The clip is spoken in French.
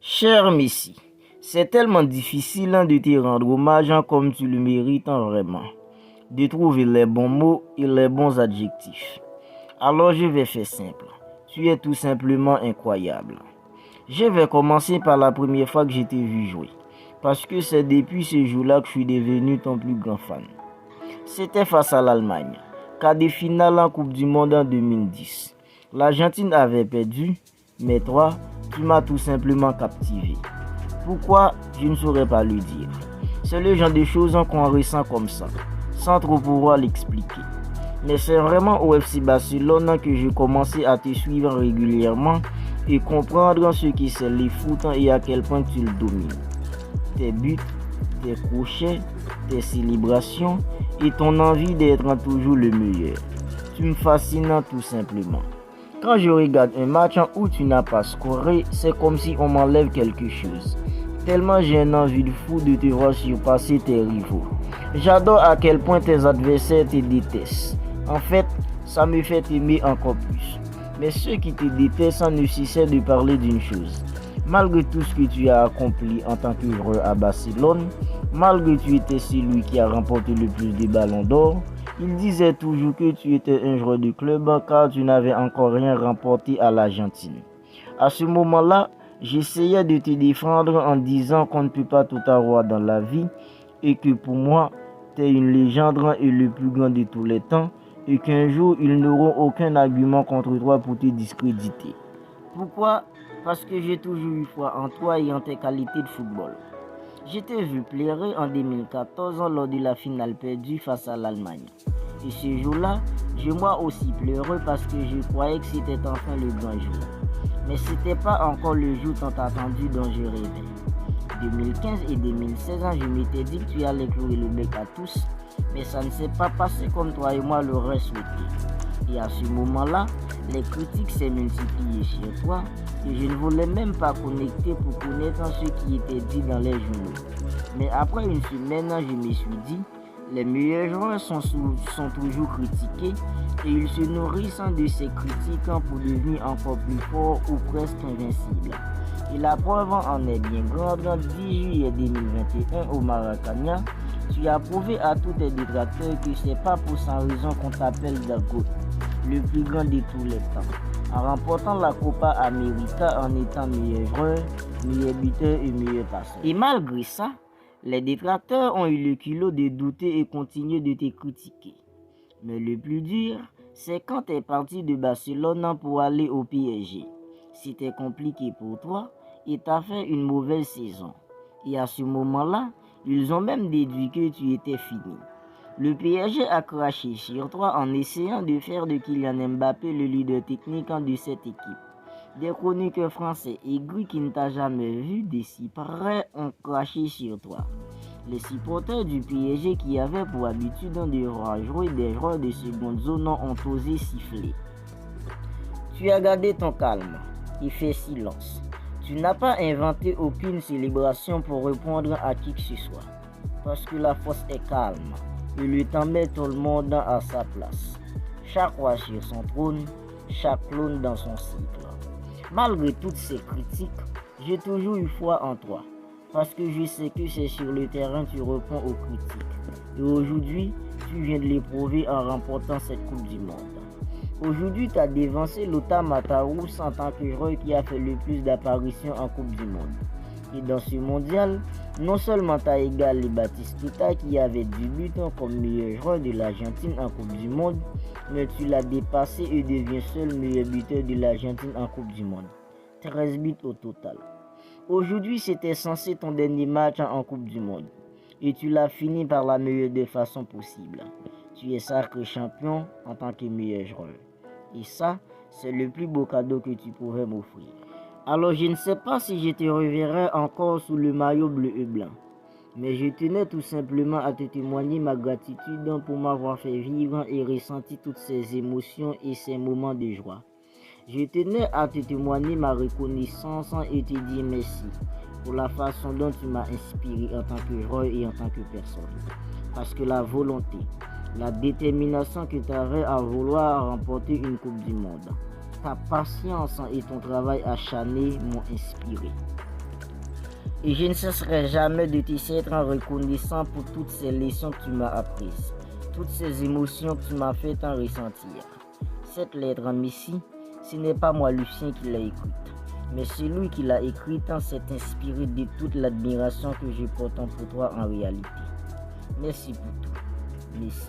Cher Messi, c'est tellement difficile de te rendre hommage comme tu le mérites vraiment, de trouver les bons mots et les bons adjectifs. Alors je vais faire simple. Tu es tout simplement incroyable. Je vais commencer par la première fois que je t'ai vu jouer, parce que c'est depuis ce jour-là que je suis devenu ton plus grand fan. C'était face à l'Allemagne, quart de finale en Coupe du Monde en 2010. L'Argentine avait perdu, mais toi, tu m'as tout simplement captivé. Pourquoi, je ne saurais pas le dire. C'est le genre de choses qu'on ressent comme ça, sans trop pouvoir l'expliquer. Mais c'est vraiment au FC Barcelone que j'ai commencé à te suivre régulièrement et comprendre ce que c'est le foot et à quel point tu le domines. Tes buts, tes crochets, tes célébrations et ton envie d'être toujours le meilleur. Tu me fascines tout simplement. Quand je regarde un match où tu n'as pas scoré, c'est comme si on m'enlève quelque chose. Tellement j'ai une envie de fou de te voir surpasser tes rivaux. J'adore à quel point tes adversaires te détestent. En fait, ça me fait t'aimer encore plus. Mais ceux qui te détestent ne cessent de parler d'une chose. Malgré tout ce que tu as accompli en tant que joueur à Barcelone, malgré que tu étais celui qui a remporté le plus de ballons d'or, ils disaient toujours que tu étais un joueur de club car tu n'avais encore rien remporté à l'Argentine. À ce moment-là, j'essayais de te défendre en disant qu'on ne peut pas tout avoir dans la vie et que pour moi, tu es une légende et le plus grand de tous les temps et qu'un jour, ils n'auront aucun argument contre toi pour te discréditer. Pourquoi? Parce que j'ai toujours eu foi en toi et en tes qualités de football. Je t'ai vu pleurer en 2014 lors de la finale perdue face à l'Allemagne. Et ce jour-là, je moi aussi pleuré parce que je croyais que c'était enfin le grand jour. Mais c'était pas encore le jour tant attendu dont je rêvais. 2015 et 2016, je m'étais dit que tu allais clouer le bec à tous, mais ça ne s'est pas passé comme toi et moi l'auraient souhaité. Et à ce moment-là, les critiques s'est multipliées sur toi et je ne voulais même pas connecter pour connaître ce qui était dit dans les journaux. Mais après une semaine, je me suis dit, les meilleurs joueurs sont toujours critiqués et ils se nourrissent de ces critiques pour devenir encore plus forts ou presque invincibles. Et la preuve en est bien grande. 10 juillet 2021 au Maracana, tu as prouvé à tous tes détracteurs que c'est pas pour sa raison qu'on t'appelle The GOAT, le plus grand de tous les temps, en remportant la Copa América en étant meilleur joueur, meilleur buteur et meilleur passeur. Et malgré ça, les détracteurs ont eu le culot de douter et continuer de te critiquer. Mais le plus dur, c'est quand tu es parti de Barcelone pour aller au PSG. C'était compliqué pour toi et tu as fait une mauvaise saison. Et à ce moment-là, ils ont même déduit que tu étais fini. Le PSG a craché sur toi en essayant de faire de Kylian Mbappé le leader technique de cette équipe. Des chroniqueurs français aigris qui ne t'ont jamais vu de si près ont craché sur toi. Les supporters du PSG qui avaient pour habitude de jouer des joueurs de seconde zone ont osé siffler. Tu as gardé ton calme et fait silence. Tu n'as pas inventé aucune célébration pour répondre à qui que ce soit. Parce que la force est calme et le temps met tout le monde à sa place. Chaque roi sur son trône, chaque clone dans son cycle. Malgré toutes ces critiques, j'ai toujours eu foi en toi. Parce que je sais que c'est sur le terrain que tu réponds aux critiques. Et aujourd'hui, tu viens de l'éprouver en remportant cette Coupe du Monde. Aujourd'hui, tu as dévancé Lothar Matthäus en tant que joueur qui a fait le plus d'apparitions en Coupe du Monde. Et dans ce mondial, non seulement tu as égalé Batistuta qui avait 10 buts comme meilleur joueur de l'Argentine en Coupe du Monde, mais tu l'as dépassé et deviens seul meilleur buteur de l'Argentine en Coupe du Monde. 13 buts au total. Aujourd'hui, c'était censé ton dernier match en Coupe du Monde. Et tu l'as fini par la meilleure des façons possibles. Tu es sacré champion en tant que meilleur joueur. Et ça, c'est le plus beau cadeau que tu pourrais m'offrir. Alors je ne sais pas si je te reverrai encore sous le maillot bleu et blanc. Mais je tenais tout simplement à te témoigner ma gratitude pour m'avoir fait vivre et ressentir toutes ces émotions et ces moments de joie. Je tenais à te témoigner ma reconnaissance et te dire merci pour la façon dont tu m'as inspiré en tant que joueur et en tant que personne. Parce que la volonté, la détermination que tu avais à vouloir remporter une Coupe du Monde, ta patience et ton travail acharné m'ont inspiré. Et je ne cesserai jamais de t'être reconnaissant pour toutes ces leçons que tu m'as apprises, toutes ces émotions que tu m'as fait en ressentir. Cette lettre en Messie, ce n'est pas moi Lucien qui l'a écrite, mais celui qui l'a écrite s'est inspiré de toute l'admiration que je porte pour toi en réalité. Merci pour tout. Merci.